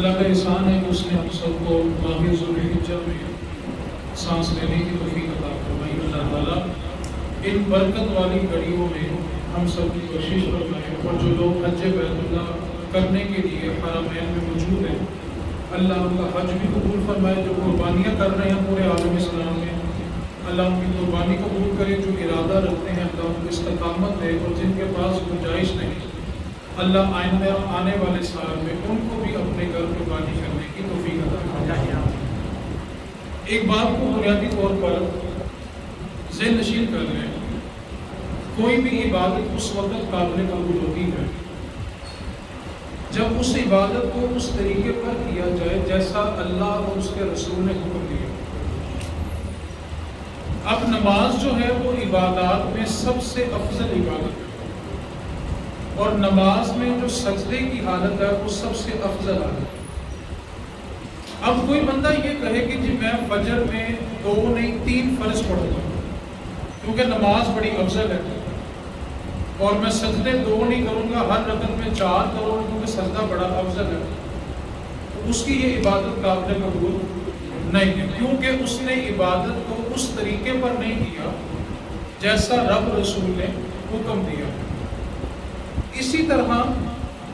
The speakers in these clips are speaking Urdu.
اللہ کا احسان ہے کہ اس نے ہم سب کو ماہ ذوالحجہ میں سانس لینے کی توفیق عطا فرمائی۔ اللہ تعالیٰ ان برکت والی گھڑیوں میں ہم سب کی کوشش فرمائے، اور جو لوگ حج بیت اللہ کرنے کے لیے حرمین میں موجود ہیں، اللہ ان کا حج بھی قبول فرمائے۔ جو قربانیاں کر رہے ہیں پورے عالم اسلام میں، اللہ ان کی قربانی قبول کرے۔ جو ارادہ رکھتے ہیں اللہ ان کو استقامت دے، اور جن کے پاس گنجائش نہیں، اللہ آئندہ آنے والے سال میں ان کو بھی اپنے گھر قربانی کرنے کی توفیق عطا فرمائے۔ ایک بات کو بنیادی طور پر ذہن نشین کر لیں، کوئی بھی عبادت اس وقت قابل قبول ہوتی ہے جب اس عبادت کو اس طریقے پر کیا جائے جیسا اللہ اور اس کے رسول نے حکم دیا۔ اب نماز جو ہے وہ عبادات میں سب سے افضل عبادت ہے، اور نماز میں جو سجدے کی حالت ہے وہ سب سے افضل حالت ہے۔ اب کوئی بندہ یہ کہے کہ جی میں فجر میں 2 نہیں 3 فرض پڑھتا ہوں کیونکہ نماز بڑی افضل ہے، اور میں سجدے 2 نہیں کروں گا، ہر رکعت میں 4 کروں گا کیونکہ سجدہ بڑا افضل ہے، تو اس کی یہ عبادت قابل قبول نہیں ہے، کیونکہ اس نے عبادت کو اس طریقے پر نہیں کیا جیسا رب رسول نے حکم دیا۔ اسی طرح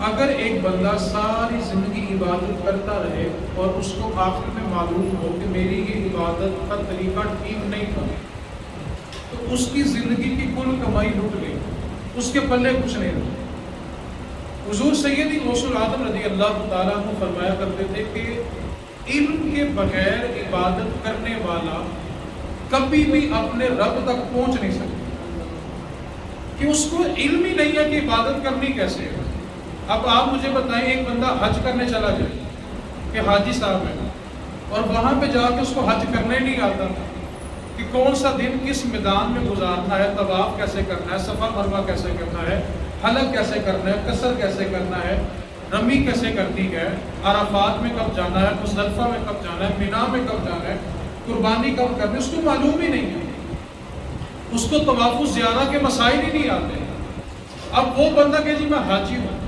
اگر ایک بندہ ساری زندگی عبادت کرتا رہے اور اس کو آخر میں معلوم ہو کہ میری یہ عبادت کا طریقہ ٹھیک نہیں تھا، تو اس کی زندگی کی کل کمائی لٹ گئی، اس کے پلے کچھ نہیں رہا۔ حضور سیدی غوث العظم رضی اللہ تعالیٰ عنہ فرمایا کرتے تھے کہ علم کے بغیر عبادت کرنے والا کبھی بھی اپنے رب تک پہنچ نہیں سکتا، کہ اس کو علم ہی نہیں ہے کہ عبادت کرنی کیسے ہے۔ اب آپ مجھے بتائیں، ایک بندہ حج کرنے چلا جائے کہ حاجی صاحب ہے، اور وہاں پہ جا کے اس کو حج کرنے نہیں آتا کہ کون سا دن کس میدان میں گزارنا ہے، طواف کیسے کرنا ہے، صفا مروہ کیسے کرنا ہے، حلق کیسے کرنا ہے، قصر کیسے کرنا ہے، رمی کیسے کرنی ہے، عرفات میں کب جانا ہے، مزدلفہ میں کب جانا ہے، مینا میں کب جانا ہے، قربانی کب کرنی ہے، اس کو معلوم ہی نہیں ہے، اس کو طواف الزیارہ کے مسائل ہی نہیں آتے۔ اب وہ بندہ کہ جی میں حاجی ہوں،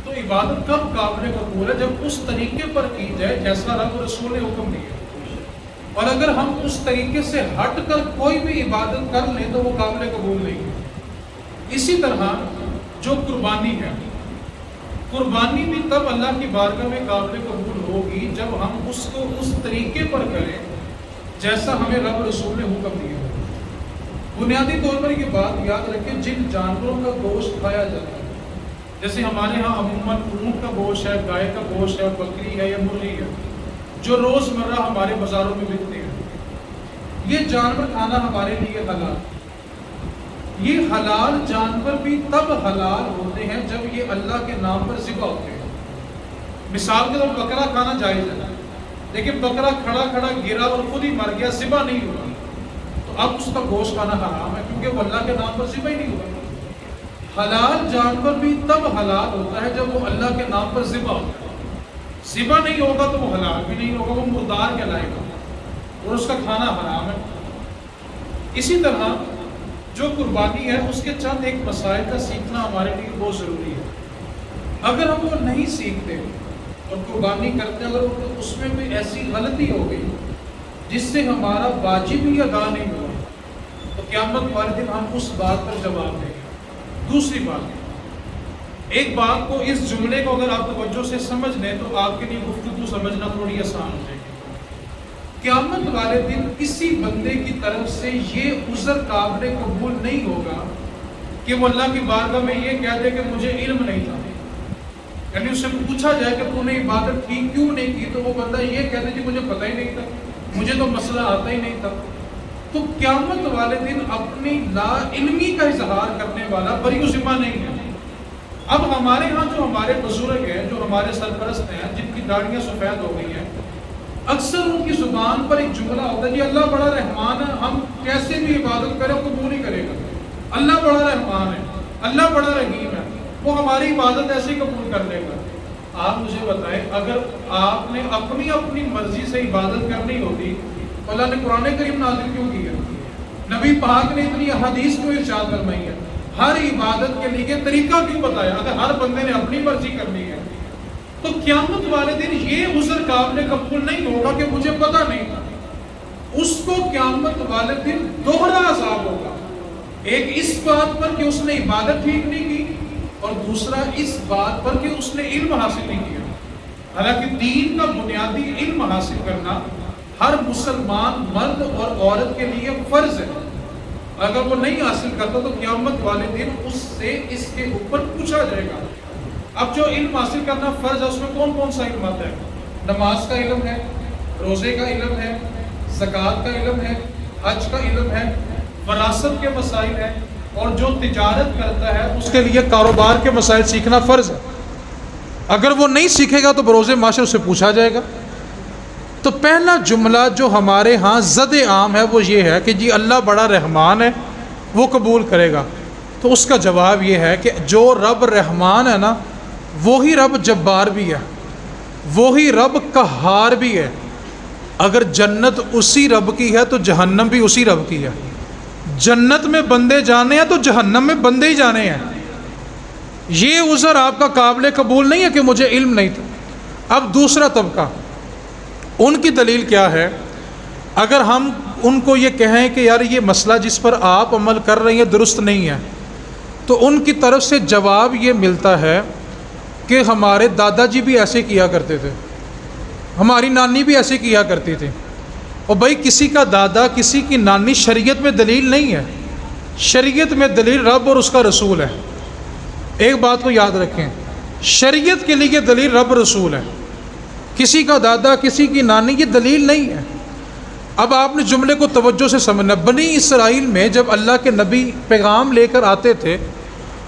تو عبادت کب قابل قبول ہے؟ جب اس طریقے پر کی جائے جیسا رب رسول نے حکم دیا، اور اگر ہم اس طریقے سے ہٹ کر کوئی بھی عبادت کر لیں تو وہ قابل قبول نہیں ہے۔ اسی طرح جو قربانی ہے، قربانی بھی تب اللہ کی بارگاہ میں قابل قبول ہوگی جب ہم اس کو اس طریقے پر کریں جیسا ہمیں رب رسول نے حکم دیا۔ بنیادی طور پر یہ بات یاد رکھیں، جن جانوروں کا گوشت کھایا جاتا ہے، جیسے ہمارے ہاں عموماً اونٹ کا گوشت ہے، گائے کا گوشت ہے، بکری ہے یا مرغی ہے، جو روز مرہ ہمارے بازاروں میں بکتے ہیں، یہ جانور کھانا ہمارے لیے حلال۔ یہ حلال جانور بھی تب حلال ہوتے ہیں جب یہ اللہ کے نام پر ذبح ہوتے ہیں۔ مثال کے طور پر بکرا کھانا جائز ہے، لیکن بکرا کھڑا کھڑا گرا اور خود ہی مر گیا، ذبح نہیں ہوا، تو اب اس کا گوشت کھانا حرام ہے کیونکہ وہ اللہ کے نام پر ذبح ہی نہیں ہوا۔ حلال جانور بھی تب حلال ہوتا ہے جب وہ اللہ کے نام پر ذبح ہوتا ہے، ذبح نہیں ہوگا تو وہ حلال بھی نہیں ہوگا، وہ مردار کہلائے گا اور اس کا کھانا حرام ہے۔ اسی طرح جو قربانی ہے اس کے چند ایک مسائل کا سیکھنا ہمارے لیے بہت ضروری ہے۔ اگر ہم وہ نہیں سیکھتے اور قربانی کرتے، اگر اس میں کوئی ایسی غلطی ہو گئی جس سے ہمارا واجب ہی ادا نہیں ہوا، تو قیامت والے دن ہم اس بات پر جواب دیں گے۔ دوسری بات، ایک بات کو، اس جملے کو اگر آپ توجہ سے سمجھ لیں تو آپ کے لیے گفتگو سمجھنا تھوڑی آسان ہو جائے گی۔ قیامت والے دن کسی بندے کی طرف سے یہ عذر قابل قبول نہیں ہوگا کہ وہ اللہ کی بارگاہ میں یہ کہہ دے کہ مجھے علم نہیں تھا، یعنی اس سے پوچھا جائے کہ تو نے عبادت کی کیوں نہیں کی، تو وہ بندہ یہ کہہ دے کہ مجھے پتہ ہی نہیں تھا، مجھے تو مسئلہ آتا ہی نہیں تھا۔ تو قیامت والے دن اپنی لا علمی کا اظہار کرنے والا بری ذمہ نہیں ہے۔ اب ہمارے ہاں جو ہمارے بزرگ ہیں، جو ہمارے سرپرست ہیں، جن کی داڑیاں سفید ہو گئی ہیں، اکثر ان کی زبان پر ایک جملہ ہوتا ہے، جی اللہ بڑا رحمان ہے، ہم کیسے بھی عبادت کریں قبول نہیں کرے گا، اللہ بڑا رحمان ہے، اللہ بڑا رحیم ہے، وہ ہماری عبادت ایسے ہی قبول کر لے گا۔ آپ مجھے بتائیں، اگر آپ نے اپنی مرضی سے عبادت کرنی ہوتی، اللہ نے قرآن کریم نازل کیوں کی ہے؟ نبی پاک نے اتنی احادیث کیوں ارشاد فرمائی ہے؟ ہر عبادت کے لیے طریقہ کیوں بتایا؟ اگر ہر بندے نے اپنی مرضی کرنی ہے تو قیامت والے دن یہ عذر قابل قبول نہیں ہوگا کہ مجھے پتہ نہیں تھا. اس کو قیامت والے دن دوہرا عذاب ہوگا. ایک اس بات پر کہ اس نے عبادت ٹھیک نہیں کی، اور دوسرا اس بات پر کہ اس نے علم حاصل نہیں کیا. حالانکہ دین کا بنیادی علم حاصل کرنا ہر مسلمان مرد اور عورت کے لیے فرض ہے. اگر وہ نہیں حاصل کرتا تو قیامت والے دن اس سے اس کے اوپر پوچھا جائے گا. اب جو علم حاصل کرنا فرض ہے اس میں کون کون سا علم آتا ہے؟ نماز کا علم ہے، روزے کا علم ہے، زکوٰۃ کا علم ہے، حج کا علم ہے، وراثت کے مسائل ہیں، اور جو تجارت کرتا ہے اس کے لیے کاروبار کے مسائل سیکھنا فرض ہے. اگر وہ نہیں سیکھے گا تو بروز معاشر سے پوچھا جائے گا. تو پہلا جملہ جو ہمارے ہاں زد عام ہے وہ یہ ہے کہ جی اللہ بڑا رحمان ہے، وہ قبول کرے گا. تو اس کا جواب یہ ہے کہ جو رب رحمان ہے نا، وہی رب جبار بھی ہے، وہی رب قہار بھی ہے. اگر جنت اسی رب کی ہے تو جہنم بھی اسی رب کی ہے. جنت میں بندے جانے ہیں تو جہنم میں بندے ہی جانے ہیں. یہ عذر آپ کا قابل قبول نہیں ہے کہ مجھے علم نہیں تھا. اب دوسرا طبقہ، ان کی دلیل کیا ہے؟ اگر ہم ان کو یہ کہیں کہ یار یہ مسئلہ جس پر آپ عمل کر رہے ہیں درست نہیں ہے، تو ان کی طرف سے جواب یہ ملتا ہے کہ ہمارے دادا جی بھی ایسے کیا کرتے تھے، ہماری نانی بھی ایسے کیا کرتی تھی. اور بھائی کسی کا دادا کسی کی نانی شریعت میں دلیل نہیں ہے. شریعت میں دلیل رب اور اس کا رسول ہے. ایک بات کو یاد رکھیں، شریعت کے لیے دلیل رب رسول ہے. کسی کا دادا کسی کی نانی یہ دلیل نہیں ہے. اب آپ نے جملے کو توجہ سے سمجھنا. بنی اسرائیل میں جب اللہ کے نبی پیغام لے کر آتے تھے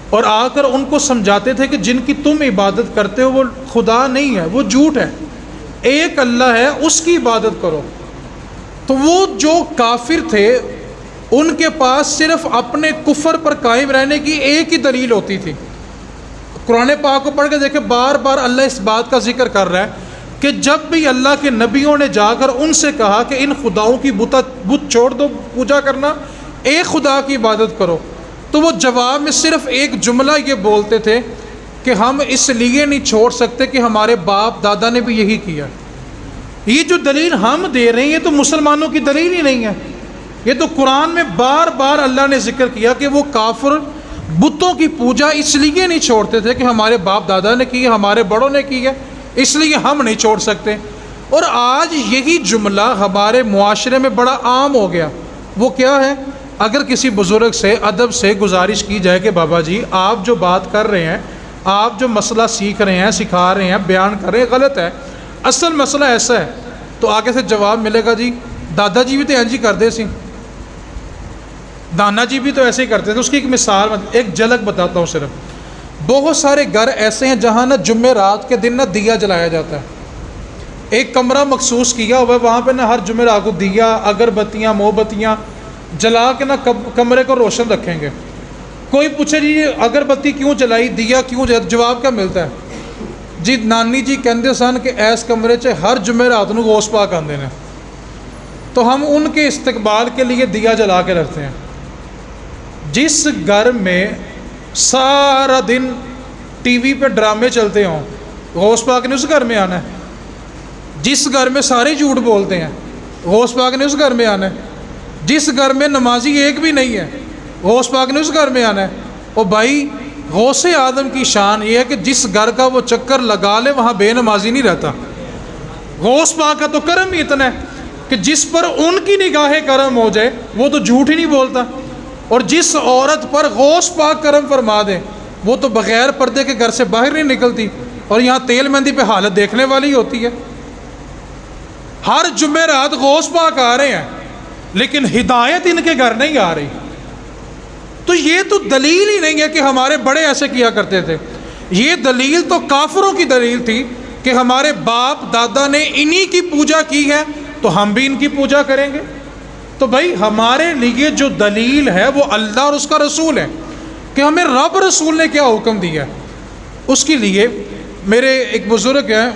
اور آ کر ان کو سمجھاتے تھے کہ جن کی تم عبادت کرتے ہو وہ خدا نہیں ہے، وہ جھوٹ ہے، ایک اللہ ہے، اس کی عبادت کرو. تو وہ جو کافر تھے ان کے پاس صرف اپنے کفر پر قائم رہنے کی ایک ہی دلیل ہوتی تھی. قرآن پاک کو پڑھ کے دیکھیں، بار بار اللہ اس بات کا ذکر کر رہا ہے کہ جب بھی اللہ کے نبیوں نے جا کر ان سے کہا کہ ان خداؤں کی بت چھوڑ دو پوجا کرنا، ایک خدا کی عبادت کرو، تو وہ جواب میں صرف ایک جملہ یہ بولتے تھے کہ ہم اس لیے نہیں چھوڑ سکتے کہ ہمارے باپ دادا نے بھی یہی کیا. یہ جو دلیل ہم دے رہے ہیں یہ تو مسلمانوں کی دلیل ہی نہیں ہے. یہ تو قرآن میں بار بار اللہ نے ذکر کیا کہ وہ کافر بتوں کی پوجا اس لیے نہیں چھوڑتے تھے کہ ہمارے باپ دادا نے کی ہے، ہمارے بڑوں نے کی ہے، اس لیے ہم نہیں چھوڑ سکتے. اور آج یہی جملہ ہمارے معاشرے میں بڑا عام ہو گیا. وہ کیا ہے؟ اگر کسی بزرگ سے ادب سے گزارش کی جائے کہ بابا جی آپ جو بات کر رہے ہیں، آپ جو مسئلہ سیکھ رہے ہیں، سکھا رہے ہیں، بیان کر رہے ہیں، غلط ہے، اصل مسئلہ ایسا ہے، تو آگے سے جواب ملے گا جی دادا جی بھی تو اینج ہی کرتے سی، دانا جی بھی تو ایسے ہی کرتے تھے. اس کی ایک مثال، ایک جھلک بتاتا ہوں صرف. بہت سارے گھر ایسے ہیں جہاں نا جمعرات کے دن نا دیا جلایا جاتا ہے. ایک کمرہ مخصوص کیا ہوا ہے، وہاں پہ نا ہر جمعرات کو دیا، اگربتیاں، موم بتیاں جلا کے نا کمرے کو روشن رکھیں گے. کوئی پوچھے جی اگربتی کیوں جلائی، دیا کیوں جلائی، جواب کیا ملتا ہے؟ جی نانی جی کہندے سن کہ ایس کمرے چ ہر جمعرات کو غوث پاک آندے نے، تو ہم ان کے استقبال کے لیے دیا جلا کے رکھتے ہیں. جس گھر میں سارا دن ٹی وی پہ ڈرامے چلتے ہوں، غوث پاک نے اس گھر میں آنا ہے. جس گھر میں سارے جھوٹ بولتے ہیں، غوث پاک نے اس گھر میں آنا ہے. جس گھر میں نمازی ایک بھی نہیں ہے، غوث پاک نے اس گھر میں آنا ہے. اور بھائی غوث اعظم کی شان یہ ہے کہ جس گھر کا وہ چکر لگا لے وہاں بے نمازی نہیں رہتا. غوث پاک کا تو کرم ہی اتنا ہے کہ جس پر ان کی نگاہ کرم ہو جائے وہ تو جھوٹ ہی نہیں بولتا. اور جس عورت پر غوث پاک کرم فرما دے وہ تو بغیر پردے کے گھر سے باہر نہیں نکلتی. اور یہاں تیل مہندی پہ حالت دیکھنے والی ہوتی ہے. ہر جمعرات غوث پاک آ رہے ہیں لیکن ہدایت ان کے گھر نہیں آ رہی. تو یہ تو دلیل ہی نہیں ہے کہ ہمارے بڑے ایسے کیا کرتے تھے. یہ دلیل تو کافروں کی دلیل تھی کہ ہمارے باپ دادا نے انہی کی پوجا کی ہے تو ہم بھی ان کی پوجا کریں گے. تو بھائی ہمارے لیے جو دلیل ہے وہ اللہ اور اس کا رسول ہے کہ ہمیں رب رسول نے کیا حکم دیا ہے. اس کے لیے میرے ایک بزرگ ہیں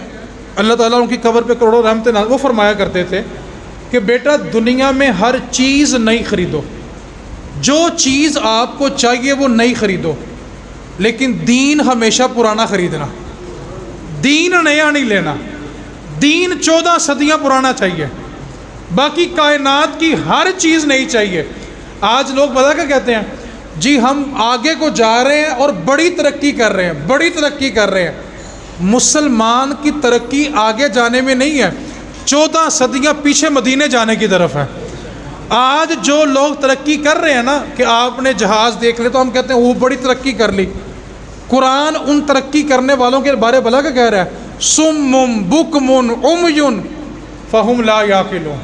اللہ تعالیٰ ان کی قبر پہ کروڑوں رحمت نازل، وہ فرمایا کرتے تھے کہ بیٹا دنیا میں ہر چیز نہیں خریدو، جو چیز آپ کو چاہیے وہ نہیں خریدو، لیکن دین ہمیشہ پرانا خریدنا. دین نیا نہیں لینا، دین 14 صدیاں پرانا چاہیے، باقی کائنات کی ہر چیز نہیں چاہیے۔ آج لوگ پتہ کیا کہتے ہیں، جی ہم آگے کو جا رہے ہیں اور بڑی ترقی کر رہے ہیں، بڑی ترقی کر رہے ہیں۔ مسلمان کی ترقی آگے جانے میں نہیں ہے، 14 صدیاں پیچھے مدینے جانے کی طرف ہے۔ آج جو لوگ ترقی کر رہے ہیں نا، کہ آپ نے جہاز دیکھ لے تو ہم کہتے ہیں وہ بڑی ترقی کر لی۔ قرآن ان ترقی کرنے والوں کے بارے بھلا کیا کہہ رہا ہے، سم بکم عمی فہم لا یعقلون،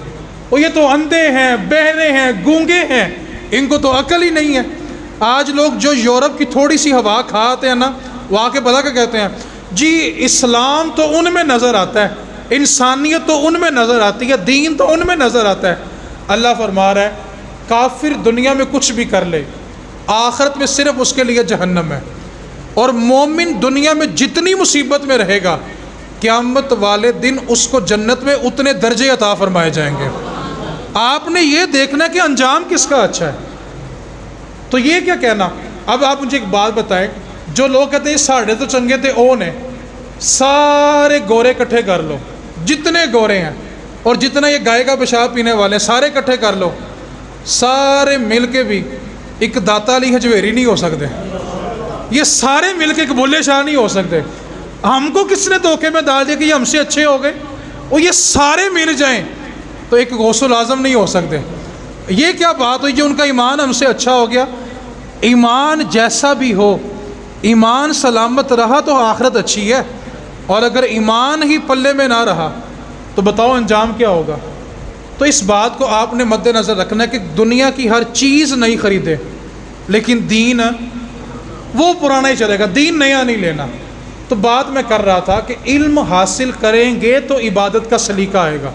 وہ یہ تو اندھے ہیں، بہرے ہیں، گونگے ہیں، ان کو تو عقل ہی نہیں ہے۔ آج لوگ جو یورپ کی تھوڑی سی ہوا کھاتے ہیں نا، وہ آ کے بھلا کیا کہتے ہیں، جی اسلام تو ان میں نظر آتا ہے، انسانیت تو ان میں نظر آتی ہے، دین تو ان میں نظر آتا ہے۔ اللہ فرما رہا ہے کافر دنیا میں کچھ بھی کر لے، آخرت میں صرف اس کے لیے جہنم ہے، اور مومن دنیا میں جتنی مصیبت میں رہے گا، قیامت والے دن اس کو جنت میں اتنے درجے عطا فرمائے جائیں گے۔ آپ نے یہ دیکھنا کہ انجام کس کا اچھا ہے۔ تو یہ کیا کہنا، اب آپ مجھے ایک بات بتائیں، جو لوگ کہتے ہیں ساڑھے تو چنگے تھے او نے، سارے گورے کٹھے کر لو، جتنے گورے ہیں اور جتنا یہ گائے کا پیشاب پینے والے ہیں سارے کٹھے کر لو، سارے مل کے بھی ایک داتا علی حجویری نہیں ہو سکتے، یہ سارے مل کے ایک بلے شاہ نہیں ہو سکتے۔ ہم کو کس نے دھوکے میں ڈال دیا کہ یہ ہم سے اچھے ہو گئے، اور یہ سارے مل جائیں تو ایک غوث الاعظم نہیں ہو سکتے۔ یہ کیا بات ہوئی جو ان کا ایمان ہم سے اچھا ہو گیا؟ ایمان جیسا بھی ہو، ایمان سلامت رہا تو آخرت اچھی ہے، اور اگر ایمان ہی پلے میں نہ رہا تو بتاؤ انجام کیا ہوگا۔ تو اس بات کو آپ نے مد نظر رکھنا ہے کہ دنیا کی ہر چیز نہیں خریدے، لیکن دین وہ پرانا ہی چلے گا، دین نیا نہیں لینا۔ تو بات میں کر رہا تھا کہ علم حاصل کریں گے تو عبادت کا سلیقہ آئے گا،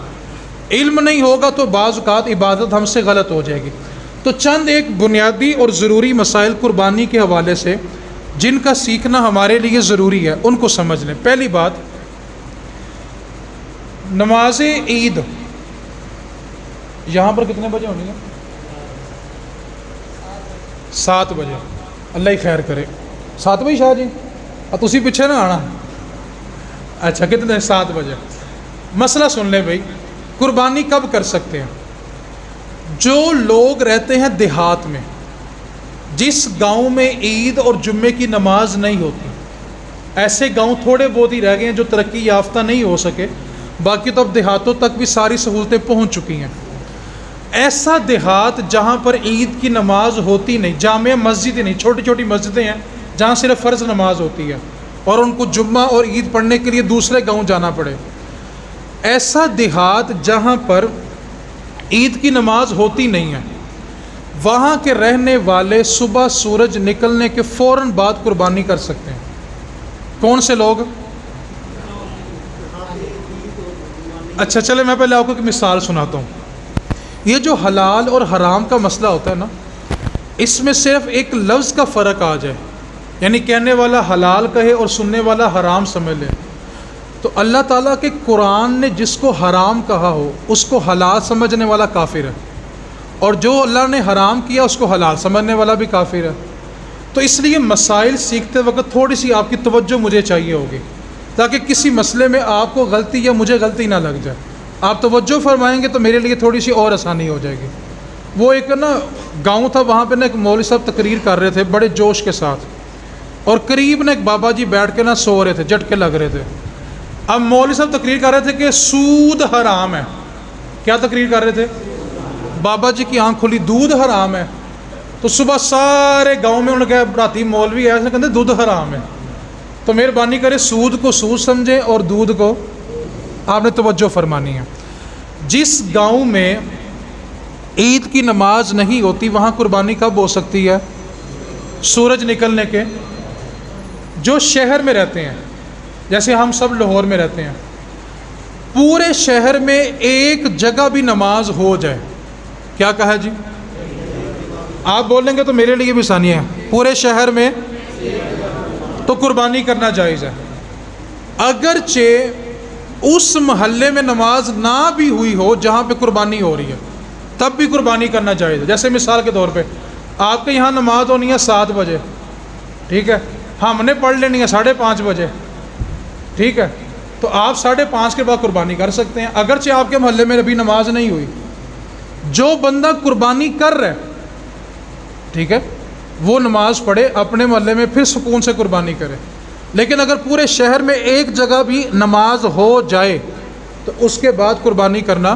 علم نہیں ہوگا تو بعض اوقات عبادت ہم سے غلط ہو جائے گی۔ تو چند ایک بنیادی اور ضروری مسائل قربانی کے حوالے سے جن کا سیکھنا ہمارے لیے ضروری ہے ان کو سمجھ لیں۔ پہلی بات، نماز عید یہاں پر کتنے بجے ہونی ہے؟ 7 بجے، اللہ ہی خیر کرے۔ 7 بجے شاہ جی تسی پیچھے نہ آنا، اچھا کتنے؟ 7 بجے۔ مسئلہ سن لیں بھائی، قربانی کب کر سکتے ہیں؟ جو لوگ رہتے ہیں دیہات میں، جس گاؤں میں عید اور جمعے کی نماز نہیں ہوتی، ایسے گاؤں تھوڑے بہت ہی رہ گئے ہیں جو ترقی یافتہ نہیں ہو سکے، باقی تو اب دیہاتوں تک بھی ساری سہولتیں پہنچ چکی ہیں۔ ایسا دیہات جہاں پر عید کی نماز ہوتی نہیں، جامع مسجد ہی نہیں، چھوٹی چھوٹی مسجدیں ہیں جہاں صرف فرض نماز ہوتی ہے، اور ان کو جمعہ اور عید پڑھنے کے لیے دوسرے گاؤں جانا پڑے، ایسا دیہات جہاں پر عید کی نماز ہوتی نہیں ہے، وہاں کے رہنے والے صبح سورج نکلنے کے فوراً بعد قربانی کر سکتے ہیں۔ کون سے لوگ؟ اچھا چلے میں پہلے آپ کو ایک مثال سناتا ہوں۔ یہ جو حلال اور حرام کا مسئلہ ہوتا ہے نا، اس میں صرف ایک لفظ کا فرق آ جائے، یعنی کہنے والا حلال کہے اور سننے والا حرام سمجھ لے، تو اللہ تعالیٰ کے قرآن نے جس کو حرام کہا ہو اس کو حلال سمجھنے والا کافر ہے، اور جو اللہ نے حرام کیا اس کو حلال سمجھنے والا بھی کافر ہے۔ تو اس لیے مسائل سیکھتے وقت تھوڑی سی آپ کی توجہ مجھے چاہیے ہوگی، تاکہ کسی مسئلے میں آپ کو غلطی یا مجھے غلطی نہ لگ جائے۔ آپ توجہ فرمائیں گے تو میرے لیے تھوڑی سی اور آسانی ہو جائے گی۔ وہ ایک نا گاؤں تھا، وہاں پہ نا ایک مولوی صاحب تقریر کر رہے تھے بڑے جوش کے ساتھ، اور قریب نا ایک بابا جی بیٹھ کے نا سو رہے تھے، جھٹکے لگ رہے تھے۔ اب مولوی صاحب تقریر کر رہے تھے کہ سود حرام ہے۔ کیا تقریر کر رہے تھے؟ بابا جی کی آنکھ کھلی، دودھ حرام ہے۔ تو صبح سارے گاؤں میں انہوں نے کہا براتی مولوی ہے، اس نے کہتے دودھ حرام ہے۔ تو مہربانی کرے سود کو سود سمجھیں اور دودھ کو آپ نے توجہ فرمانی ہے۔ جس گاؤں میں عید کی نماز نہیں ہوتی وہاں قربانی کب ہو سکتی ہے؟ سورج نکلنے کے۔ جو شہر میں رہتے ہیں، جیسے ہم سب لاہور میں رہتے ہیں، پورے شہر میں ایک جگہ بھی نماز ہو جائے، کیا کہا جی؟ آپ بولیں گے تو میرے لیے بھی آسانی ہے، پورے شہر میں تو قربانی کرنا جائز ہے۔ اگرچہ اس محلے میں نماز نہ بھی ہوئی ہو جہاں پہ قربانی ہو رہی ہے، تب بھی قربانی کرنا جائز ہے۔ جیسے مثال کے طور پہ آپ کے یہاں نماز ہونی ہے 7 بجے، ٹھیک ہے، ہم نے پڑھ لینی ہے 5:30 بجے، ٹھیک ہے، تو آپ 5:30 کے بعد قربانی کر سکتے ہیں، اگرچہ آپ کے محلے میں ابھی نماز نہیں ہوئی۔ جو بندہ قربانی کر رہا ہے، ٹھیک ہے، وہ نماز پڑھے، اپنے محلے میں پھر سکون سے قربانی کرے۔ لیکن اگر پورے شہر میں ایک جگہ بھی نماز ہو جائے تو اس کے بعد قربانی کرنا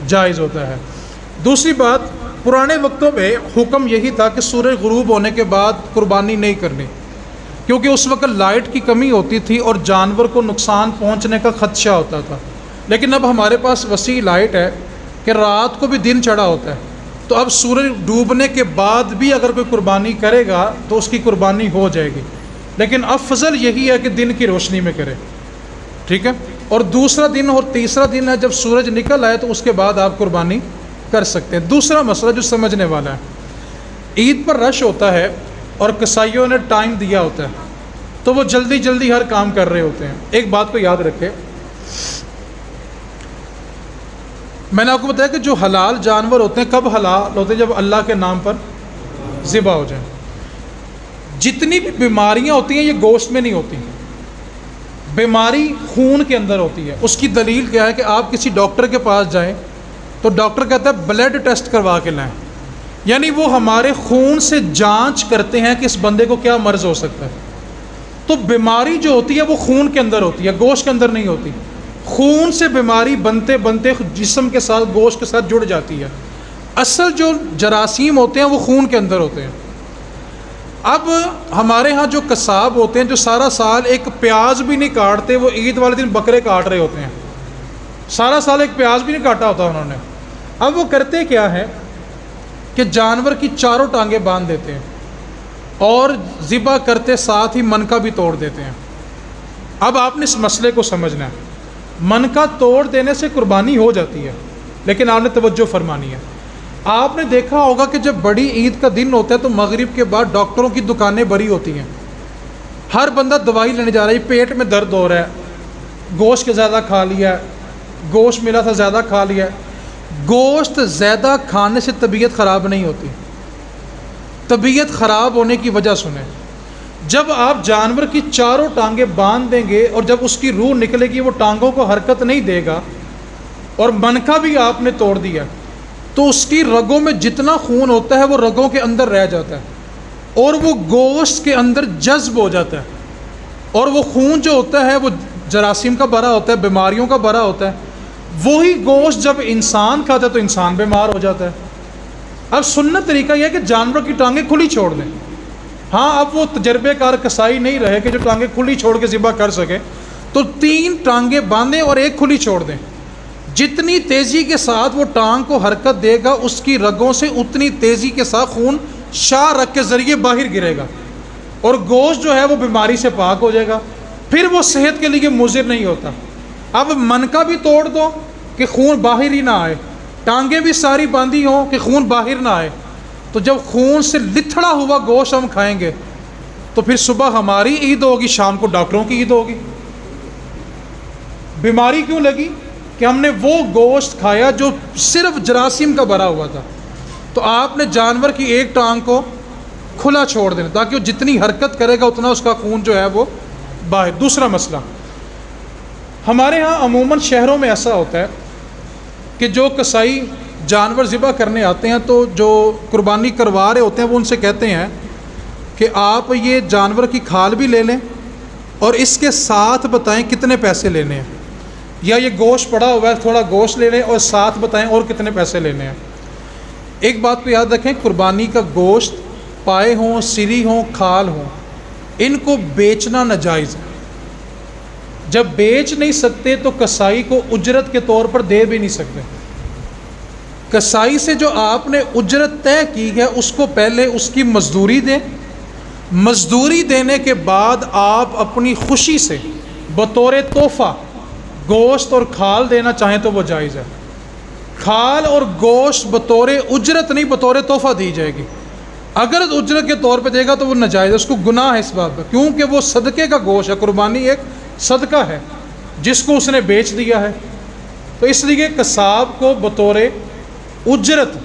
جائز ہوتا ہے۔ دوسری بات، پرانے وقتوں میں حکم یہی تھا کہ سورج غروب ہونے کے بعد قربانی نہیں کرنی، کیونکہ اس وقت لائٹ کی کمی ہوتی تھی اور جانور کو نقصان پہنچنے کا خدشہ ہوتا تھا۔ لیکن اب ہمارے پاس وسیع لائٹ ہے کہ رات کو بھی دن چڑھا ہوتا ہے، تو اب سورج ڈوبنے کے بعد بھی اگر کوئی قربانی کرے گا تو اس کی قربانی ہو جائے گی، لیکن افضل یہی ہے کہ دن کی روشنی میں کرے، ٹھیک ہے۔ اور دوسرا دن اور تیسرا دن ہے جب سورج نکل آئے تو اس کے بعد آپ قربانی کر سکتے ہیں۔ دوسرا مسئلہ جو سمجھنے والا ہے، عید پر رش ہوتا ہے اور قصائیوں نے ٹائم دیا ہوتا ہے، تو وہ جلدی جلدی ہر کام کر رہے ہوتے ہیں۔ ایک بات کو یاد رکھے، میں نے آپ کو بتایا کہ جو حلال جانور ہوتے ہیں کب حلال ہوتے ہیں؟ جب اللہ کے نام پر ذبح ہو جائیں۔ جتنی بھی بیماریاں ہوتی ہیں یہ گوشت میں نہیں ہوتی، بیماری خون کے اندر ہوتی ہے۔ اس کی دلیل کیا ہے کہ آپ کسی ڈاکٹر کے پاس جائیں تو ڈاکٹر کہتا ہے بلڈ ٹیسٹ کروا کے لائیں، یعنی وہ ہمارے خون سے جانچ کرتے ہیں کہ اس بندے کو کیا مرض ہو سکتا ہے۔ تو بیماری جو ہوتی ہے وہ خون کے اندر ہوتی ہے، گوشت کے اندر نہیں ہوتی۔ خون سے بیماری بنتے بنتے جسم کے ساتھ گوشت کے ساتھ جڑ جاتی ہے۔ اصل جو جراثیم ہوتے ہیں وہ خون کے اندر ہوتے ہیں۔ اب ہمارے ہاں جو قصاب ہوتے ہیں جو سارا سال ایک پیاز بھی نہیں کاٹتے، وہ عید والے دن بکرے کاٹ رہے ہوتے ہیں، سارا سال ایک پیاز بھی نہیں کاٹا ہوتا انہوں نے۔ اب وہ کرتے کیا ہے کہ جانور کی چاروں ٹانگیں باندھ دیتے ہیں اور ذبح کرتے ساتھ ہی منکا بھی توڑ دیتے ہیں۔ اب آپ نے اس مسئلے کو سمجھنا ہے، منکا توڑ دینے سے قربانی ہو جاتی ہے، لیکن آپ نے توجہ فرمانی ہے۔ آپ نے دیکھا ہوگا کہ جب بڑی عید کا دن ہوتا ہے تو مغرب کے بعد ڈاکٹروں کی دکانیں بری ہوتی ہیں، ہر بندہ دوائی لینے جا رہا ہے، پیٹ میں درد ہو رہا ہے، گوشت کے زیادہ کھا لیا ہے، گوشت ملا تھا زیادہ کھا لیا ہے۔ گوشت زیادہ کھانے سے طبیعت خراب نہیں ہوتی، طبیعت خراب ہونے کی وجہ سنیں، جب آپ جانور کی چاروں ٹانگیں باندھ دیں گے اور جب اس کی روح نکلے گی وہ ٹانگوں کو حرکت نہیں دے گا، اور منکا بھی آپ نے توڑ دیا تو اس کی رگوں میں جتنا خون ہوتا ہے وہ رگوں کے اندر رہ جاتا ہے اور وہ گوشت کے اندر جذب ہو جاتا ہے، اور وہ خون جو ہوتا ہے وہ جراثیم کا بھرا ہوتا ہے، بیماریوں کا بھرا ہوتا ہے۔ وہی گوشت جب انسان کھاتا ہے تو انسان بیمار ہو جاتا ہے۔ اب سنت طریقہ یہ ہے کہ جانور کی ٹانگیں کھلی چھوڑ دیں۔ ہاں اب وہ تجربے کار کسائی نہیں رہے کہ جو ٹانگیں کھلی چھوڑ کے ذبح کر سکے، تو 3 ٹانگیں باندھیں اور 1 کھلی چھوڑ دیں۔ جتنی تیزی کے ساتھ وہ ٹانگ کو حرکت دے گا اس کی رگوں سے اتنی تیزی کے ساتھ خون شاہ رگ کے ذریعے باہر گرے گا اور گوشت جو ہے وہ بیماری سے پاک ہو جائے گا، پھر وہ صحت کے لیے مضر نہیں ہوتا۔ اب منکا بھی توڑ دو کہ خون باہر ہی نہ آئے، ٹانگیں بھی ساری باندھی ہوں کہ خون باہر نہ آئے، تو جب خون سے لتھڑا ہوا گوشت ہم کھائیں گے تو پھر صبح ہماری عید ہوگی، شام کو ڈاکٹروں کی عید ہوگی۔ بیماری کیوں لگی؟ کہ ہم نے وہ گوشت کھایا جو صرف جراثیم کا بھرا ہوا تھا۔ تو آپ نے جانور کی 1 ٹانگ کو کھلا چھوڑ دینا تاکہ وہ جتنی حرکت کرے گا اتنا اس کا خون جو ہے وہ باہر۔ دوسرا مسئلہ، ہمارے ہاں عموماً شہروں میں ایسا ہوتا ہے کہ جو کسائی جانور ذبح کرنے آتے ہیں تو جو قربانی کروا رہے ہوتے ہیں وہ ان سے کہتے ہیں کہ آپ یہ جانور کی کھال بھی لے لیں اور اس کے ساتھ بتائیں کتنے پیسے لینے ہیں، یا یہ گوشت پڑا ہوا ہے تھوڑا گوشت لے لیں اور ساتھ بتائیں اور کتنے پیسے لینے ہیں۔ ایک بات کو یاد رکھیں، قربانی کا گوشت پائے ہوں، سری ہوں، کھال ہوں، ان کو بیچنا ناجائز ہے۔ جب بیچ نہیں سکتے تو کسائی کو اجرت کے طور پر دے بھی نہیں سکتے۔ کسائی سے جو آپ نے اجرت طے کی ہے اس کو پہلے اس کی مزدوری دیں، مزدوری دینے کے بعد آپ اپنی خوشی سے بطور تحفہ گوشت اور کھال دینا چاہیں تو وہ جائز ہے۔ کھال اور گوشت بطور اجرت نہیں بطور تحفہ دی جائے گی۔ اگر اجرت کے طور پہ دے گا تو وہ ناجائز ہے، اس کو گناہ ہے اس بات پر، کیونکہ وہ صدقے کا گوشت ہے، قربانی ایک صدقہ ہے جس کو اس نے بیچ دیا ہے۔ تو اس لیے قصاب کو بطور اجرت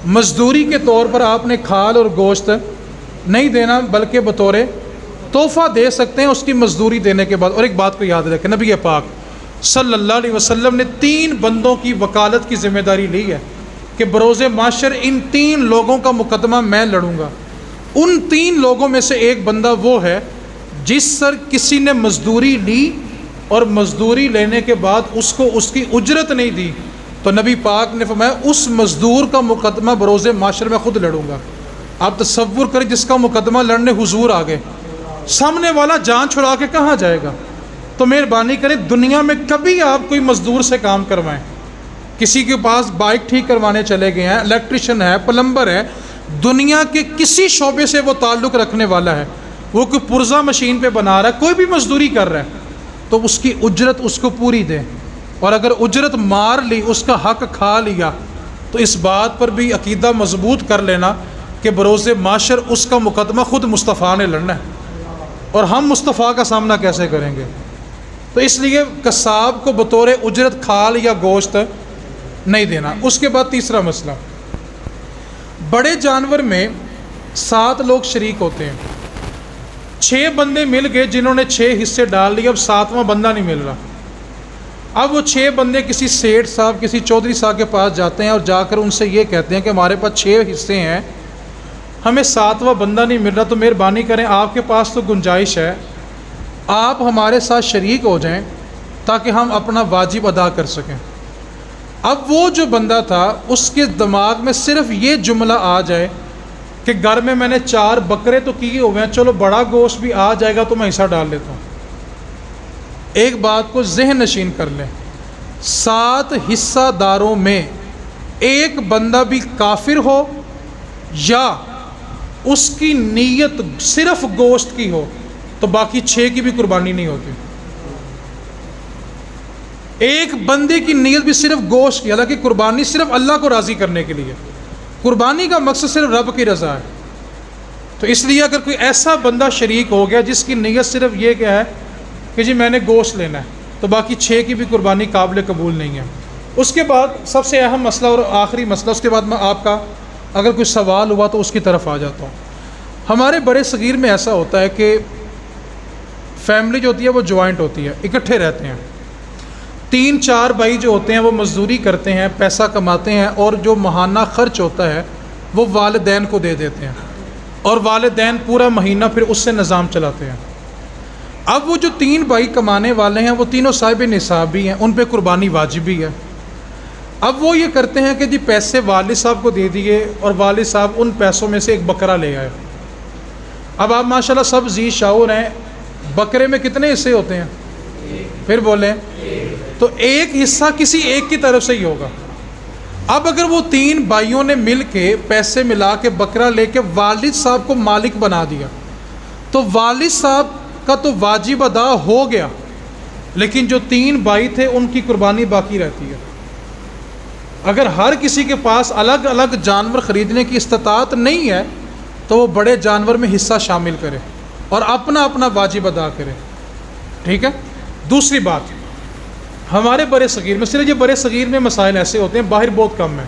مزدوری کے طور پر آپ نے کھال اور گوشت نہیں دینا بلکہ بطور تحفہ دے سکتے ہیں اس کی مزدوری دینے کے بعد۔ اور ایک بات کو یاد رکھیں، نبی پاک صلی اللہ علیہ وسلم نے 3 بندوں کی وکالت کی ذمہ داری لی ہے کہ بروز محشر ان 3 لوگوں کا مقدمہ میں لڑوں گا۔ ان 3 لوگوں میں سے ایک بندہ وہ ہے جس سر کسی نے مزدوری لی اور مزدوری لینے کے بعد اس کو اس کی اجرت نہیں دی، تو نبی پاک نے فرمایا اس مزدور کا مقدمہ بروز محشر میں خود لڑوں گا۔ آپ تصور کریں جس کا مقدمہ لڑنے حضور آ گئے، سامنے والا جان چھڑا کے کہاں جائے گا؟ تو مہربانی کریں دنیا میں کبھی آپ کوئی مزدور سے کام کروائیں، کسی کے پاس بائک ٹھیک کروانے چلے گئے ہیں، الیکٹریشین ہے، پلمبر ہے، دنیا کے کسی شعبے سے وہ تعلق رکھنے والا ہے، وہ کوئی پرزہ مشین پہ بنا رہا ہے، کوئی بھی مزدوری کر رہا ہے، تو اس کی اجرت اس کو پوری دیں۔ اور اگر اجرت مار لی، اس کا حق کھا لیا، تو اس بات پر بھی عقیدہ مضبوط کر لینا کہ بروز محشر اس کا مقدمہ خود مصطفیٰ نے لڑنا ہے، اور ہم مصطفیٰ کا سامنا کیسے کریں گے؟ تو اس لیے قصاب کو بطور اجرت کھال یا گوشت نہیں دینا۔ اس کے بعد تیسرا مسئلہ، بڑے جانور میں 7 لوگ شریک ہوتے ہیں، 6 بندے مل گئے جنہوں نے 6 حصے ڈال لیے، اب 7واں بندہ نہیں مل رہا۔ اب وہ 6 بندے کسی سیٹھ صاحب، کسی چودھری صاحب کے پاس جاتے ہیں اور جا کر ان سے یہ کہتے ہیں کہ ہمارے پاس 6 حصے ہیں، ہمیں 7واں بندہ نہیں مل رہا، تو مہربانی کریں آپ کے پاس تو گنجائش ہے، آپ ہمارے ساتھ شریک ہو جائیں تاکہ ہم اپنا واجب ادا کر سکیں۔ اب وہ جو بندہ تھا اس کے دماغ میں صرف یہ جملہ آ جائے کہ گھر میں نے 4 بکرے تو کیے ہوئے ہیں، چلو بڑا گوشت بھی آ جائے گا تو میں حصہ ڈال لیتا ہوں۔ ایک بات کو ذہن نشین کر لیں، 7 حصہ داروں میں ایک بندہ بھی کافر ہو یا اس کی نیت صرف گوشت کی ہو تو باقی 6 کی بھی قربانی نہیں ہوتی۔ ایک بندے کی نیت بھی صرف گوشت کی، حالانکہ قربانی صرف اللہ کو راضی کرنے کے لیے، قربانی کا مقصد صرف رب کی رضا ہے۔ تو اس لیے اگر کوئی ایسا بندہ شریک ہو گیا جس کی نیت صرف یہ کیا ہے کہ جی میں نے گوشت لینا ہے، تو باقی 6 کی بھی قربانی قابل قبول نہیں ہے۔ اس کے بعد سب سے اہم مسئلہ اور آخری مسئلہ، اس کے بعد میں آپ کا اگر کوئی سوال ہوا تو اس کی طرف آ جاتا ہوں۔ ہمارے بڑے صغیر میں ایسا ہوتا ہے کہ فیملی جو ہوتی ہے وہ جوائنٹ ہوتی ہے، اکٹھے رہتے ہیں، 3-4 بھائی جو ہوتے ہیں وہ مزدوری کرتے ہیں، پیسہ کماتے ہیں، اور جو ماہانہ خرچ ہوتا ہے وہ والدین کو دے دیتے ہیں، اور والدین پورا مہینہ پھر اس سے نظام چلاتے ہیں۔ اب وہ جو 3 بھائی کمانے والے ہیں وہ تینوں صاحب نصاب بھی ہیں، ان پہ قربانی واجب بھی ہے۔ اب وہ یہ کرتے ہیں کہ جی پیسے والد صاحب کو دے دیے اور والد صاحب ان پیسوں میں سے ایک بکرا لے آئے۔ اب آپ ماشاءاللہ سب ذی شعور ہیں، بکرے میں کتنے حصے ہوتے ہیں؟ پھر بولیں تو ایک حصہ کسی ایک کی طرف سے ہی ہوگا۔ اب اگر وہ 3 بھائیوں نے مل کے پیسے ملا کے بکرا لے کے والد صاحب کو مالک بنا دیا، تو والد صاحب کا تو واجب ادا ہو گیا، لیکن جو 3 بھائی تھے ان کی قربانی باقی رہتی ہے۔ اگر ہر کسی کے پاس الگ الگ جانور خریدنے کی استطاعت نہیں ہے تو وہ بڑے جانور میں حصہ شامل کرے اور اپنا اپنا واجب ادا کرے، ٹھیک ہے؟ دوسری بات، ہمارے برے صغیر میں صرف یہ برے صغیر میں مسائل ایسے ہوتے ہیں، باہر بہت کم ہے۔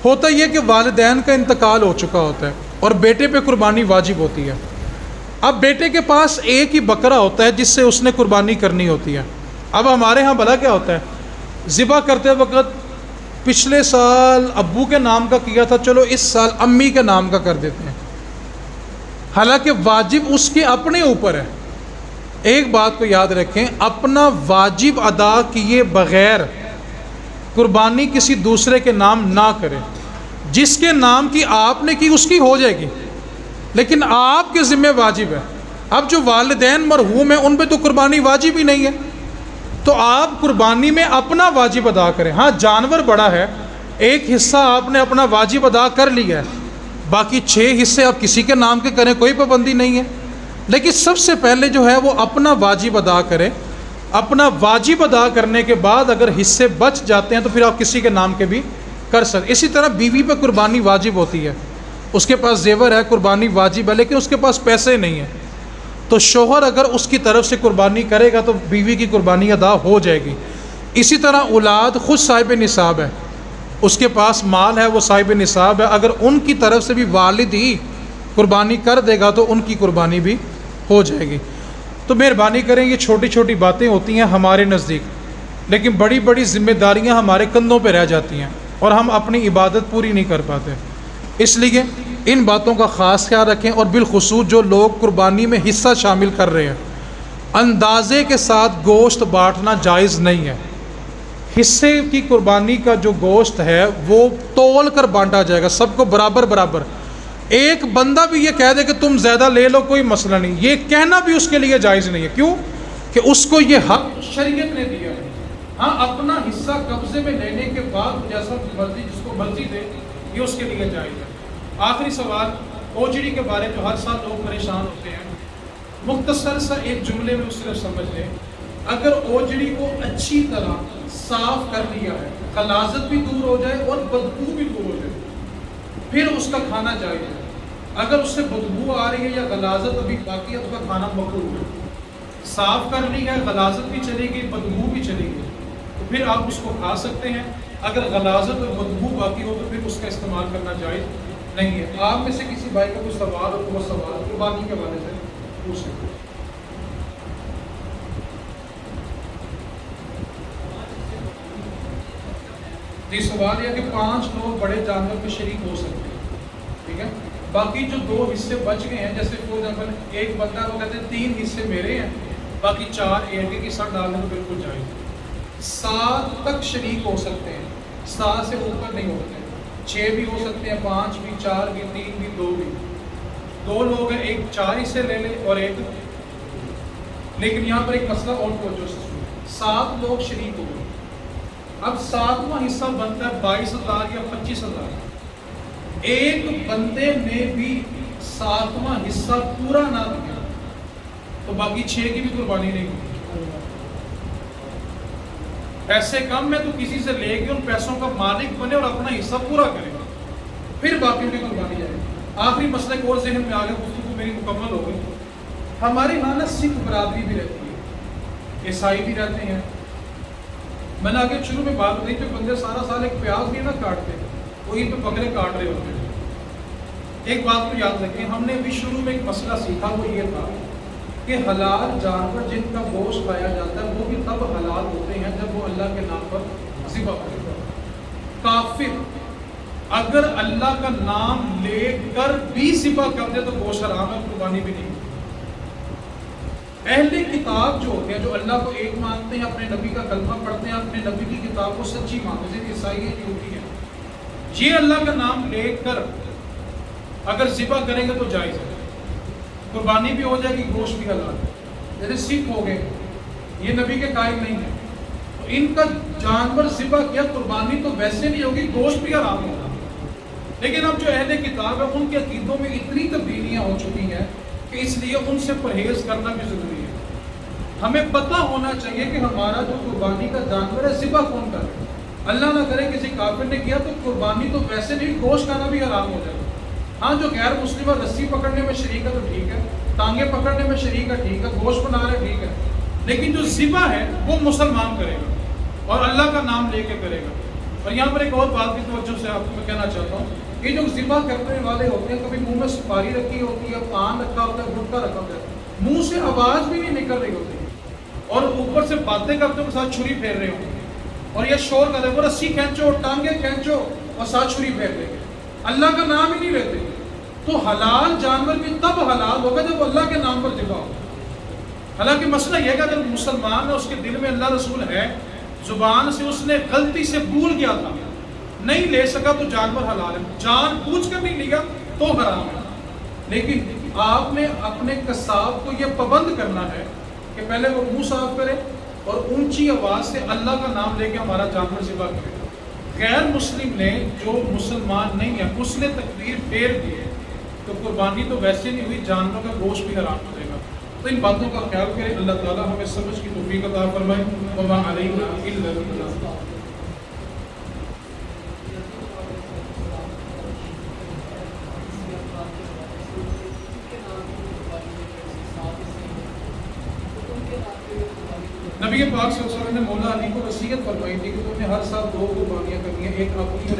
ہوتا یہ کہ والدین کا انتقال ہو چکا ہوتا ہے اور بیٹے پہ قربانی واجب ہوتی ہے۔ اب بیٹے کے پاس ایک ہی بکرا ہوتا ہے جس سے اس نے قربانی کرنی ہوتی ہے۔ اب ہمارے ہاں بھلا کیا ہوتا ہے، ذبح کرتے وقت پچھلے سال ابو کے نام کا کیا تھا، چلو اس سال امی کے نام کا کر دیتے ہیں، حالانکہ واجب اس کے اپنے اوپر ہے۔ ایک بات کو یاد رکھیں، اپنا واجب ادا کیے بغیر قربانی کسی دوسرے کے نام نہ کریں۔ جس کے نام کی آپ نے کی اس کی ہو جائے گی، لیکن آپ کے ذمہ واجب ہے۔ اب جو والدین مرحوم ہیں ان پہ تو قربانی واجب ہی نہیں ہے، تو آپ قربانی میں اپنا واجب ادا کریں۔ ہاں جانور بڑا ہے، ایک حصہ آپ نے اپنا واجب ادا کر لیا ہے، باقی 6 حصے آپ کسی کے نام کے کریں، کوئی پابندی نہیں ہے، لیکن سب سے پہلے جو ہے وہ اپنا واجب ادا کریں۔ اپنا واجب ادا کرنے کے بعد اگر حصے بچ جاتے ہیں تو پھر آپ کسی کے نام کے بھی کر سکتے۔ اسی طرح بیوی پہ قربانی واجب ہوتی ہے، اس کے پاس زیور ہے، قربانی واجب ہے، لیکن اس کے پاس پیسے نہیں ہیں، تو شوہر اگر اس کی طرف سے قربانی کرے گا تو بیوی کی قربانی ادا ہو جائے گی۔ اسی طرح اولاد خود صاحب نصاب ہے، اس کے پاس مال ہے، وہ صاحب نصاب ہے، اگر ان کی طرف سے بھی والد ہی قربانی کر دے گا تو ان کی قربانی بھی ہو جائے گی۔ تو مہربانی کریں، یہ چھوٹی چھوٹی باتیں ہوتی ہیں ہمارے نزدیک، لیکن بڑی بڑی ذمہ داریاں ہمارے کندھوں پہ رہ جاتی ہیں اور ہم اپنی عبادت پوری نہیں کر پاتے۔ اس لیے ان باتوں کا خاص خیال رکھیں، اور بالخصوص جو لوگ قربانی میں حصہ شامل کر رہے ہیں، اندازے کے ساتھ گوشت بانٹنا جائز نہیں ہے۔ حصے کی قربانی کا جو گوشت ہے وہ تول کر بانٹا جائے گا، سب کو برابر برابر۔ ایک بندہ بھی یہ کہہ دے کہ تم زیادہ لے لو، کوئی مسئلہ نہیں، یہ کہنا بھی اس کے لیے جائز نہیں ہے۔ کیوں؟ کہ اس کو یہ حق شریعت نے دیا ہے۔ ہاں، اپنا حصہ قبضے میں لینے کے بعد جیسا مرضی جس کو مرضی دے، یہ اس کے لیے جائز ہے۔ آخری سوال اوجڑی کے بارے میں ہر سال لوگ پریشان ہوتے ہیں، مختصر سا ایک جملے میں اس طرح سمجھ لیں، اگر اوجڑی کو اچھی طرح صاف کر لیا ہے، غلاظت بھی دور ہو جائے اور بدبو بھی دور ہو جائے، پھر اس کا کھانا جائز ہے۔ اگر اس سے بدبو آ رہی ہے یا غلاظت ابھی باقی ہے تو اس کا کھانا مکروہ ہے۔ صاف کر لی ہے، غلاظت بھی چلے گی، بدبو بھی چلے گی، تو پھر آپ اس کو کھا سکتے ہیں۔ اگر غلاظت اور بدبو باقی ہو تو پھر اس کا استعمال کرنا جائز نہیں ہے۔ آپ میں سے کسی بھائی کا کوئی سوال ہو تو وہ سوال قربانی کے حوالے سے پوچھ سکتے ہیں۔ جی، سوال یہ کہ 5 لوگ بڑے جانور میں شریک ہو سکتے ہیں، ٹھیک ہے؟ باقی جو 2 حصے بچ گئے ہیں، جیسے فور ایگزامپل ایک بندہ وہ کہتے ہیں 3 حصے میرے ہیں، باقی 4 ایک ایک حصہ ڈالنے تو بالکل جائز ہے۔ 7 تک شریک ہو سکتے ہیں، 7 سے اوپر نہیں ہوتے، 6 بھی ہو سکتے ہیں، 5 بھی، 4 بھی، 3 بھی، 2 بھی۔ 2 لوگ ہیں، ایک 4 حصے لے لے اور ایک، لیکن یہاں پر ایک مسئلہ اور توجہ سے سنیں، 7 لوگ شریک ہو گئے، اب 7واں حصہ بنتا ہے 22,000 یا 25,000۔ ایک بندے نے بھی 7واں حصہ پورا نہ دیا تو باقی 6 کی بھی قربانی نہیں ہوگی۔ پیسے کم ہے تو کسی سے لے کے ان پیسوں کا مالک بنے اور اپنا حصہ پورا کرے، پھر باقیوں کی قربانی جائے۔ آخری مسئلہ ایک اور ذہن میں آ گیا، گفتگو میری مکمل ہو گئی۔ ہمارے یہاں نا سکھ برادری بھی رہتی ہے، عیسائی بھی رہتے ہیں۔ میں نے آگے شروع میں بات بتائی کہ بندے سارا سال ایک پیاز نہیں نہ کاٹتے، وہ عید پہ بکرے کاٹ رہے ہوتے ہیں۔ ایک بات کو یاد رکھیں، ہم نے ابھی شروع میں ایک مسئلہ سیکھا، وہ یہ تھا کہ حلال جانور جن کا گوشت کھایا جاتا ہے وہ بھی تب حلال ہوتے ہیں جب وہ اللہ کے نام پر ذبح کرے گا۔ کافر اگر اللہ کا نام لے کر بھی ذبح کر دے تو گوشت حرام ہے، قربانی بھی نہیں۔ اہل کتاب جو ہوتے ہیں، جو اللہ کو ایک مانتے ہیں، اپنے نبی کا کلمہ پڑھتے ہیں، اپنے نبی کی کتاب کو سچی مانتے ہیں، عیسائی ہیں، یہودی ہیں، یہ اللہ کا نام لے کر اگر ذبح کریں گے تو جائز ہے، قربانی بھی ہو جائے گی، گوشت بھی حلال ہے۔ جیسے سکھ ہو گئے، یہ نبی کے قائل نہیں ہے، تو ان کا جانور ذبح کیا، قربانی تو ویسے نہیں ہوگی، گوشت بھی حرام ہوگا۔ لیکن اب جو اہل کتاب ہے ان کے عقیدوں میں اتنی تبدیلیاں ہو چکی ہیں کہ اس لیے ان سے پرہیز کرنا بھی ضروری ہے۔ ہمیں پتہ ہونا چاہیے کہ ہمارا جو قربانی کا جانور ہے ذبح کون کر رہے ہیں۔ اللہ نہ کرے کسی کافر نے کیا تو قربانی تو ویسے نہیں، گوشت کھانا بھی حرام ہو جائے گا۔ ہاں، جو غیر مسلم رسی پکڑنے میں شریک ہے تو ٹھیک ہے، ٹانگیں پکڑنے میں شریک ہے ٹھیک ہے، گوشت بنا رہے ٹھیک ہے، لیکن جو ذبح ہے وہ مسلمان کرے گا اور اللہ کا نام لے کے کرے گا۔ اور یہاں پر ایک اور بات بھی توجہ سے آپ کو میں کہنا چاہتا ہوں، یہ جو ذبح کرنے والے ہوتے ہیں کبھی منہ میں سپاری رکھی ہوتی ہے، پان رکھا ہوتا ہے، گٹکا رکھا ہوتا ہے، منہ سے آواز بھی نہیں نکل رہی ہوتی اور اوپر سے باتیں کرتے ہوئے ساتھ چھری پھیر رہے ہوتے ہیں اور یہ شور کر رہے ہیں، وہ رسی کھینچو، ٹانگیں کھینچو اور ساتھ چھری پھیر رہے ہیں، اللہ کا نام ہی نہیں لیتے۔ تو حلال جانور بھی تب حلال ہوگا جب اللہ کے نام پر ذبح ہوگا۔ حالانکہ مسئلہ یہ ہے کہ اگر مسلمان ہے، اس کے دل میں اللہ رسول ہے، زبان سے اس نے غلطی سے بھول گیا تھا، نہیں لے سکا تو جانور حلال ہے، جان بوجھ کر نہیں لیا تو حرام ہے۔ لیکن آپ نے اپنے قصاب کو یہ پابند کرنا ہے کہ پہلے وہ منہ صاف کرے اور اونچی آواز سے اللہ کا نام لے کے ہمارا جانور ذبح کرے۔ غیر مسلم نے، جو مسلمان نہیں ہے، اس نے تکبیر پھیر دی تو قربانی تو ویسے نہیں ہوئی، جانور کا گوشت بھی حرام ہو جائے گا۔ تو ان باتوں کا خیال کریں، اللہ تعالیٰ ہمیں سمجھ کی توفیق عطا فرمائے۔ وما علینا الا البلاغ۔ نبی پاک صلی اللہ علیہ وسلم نے مولا علی کو وصیت فرمائی تھی کہ تم نے ہر سال 2 قربانیاں کرنی ہیں، ایک اپنی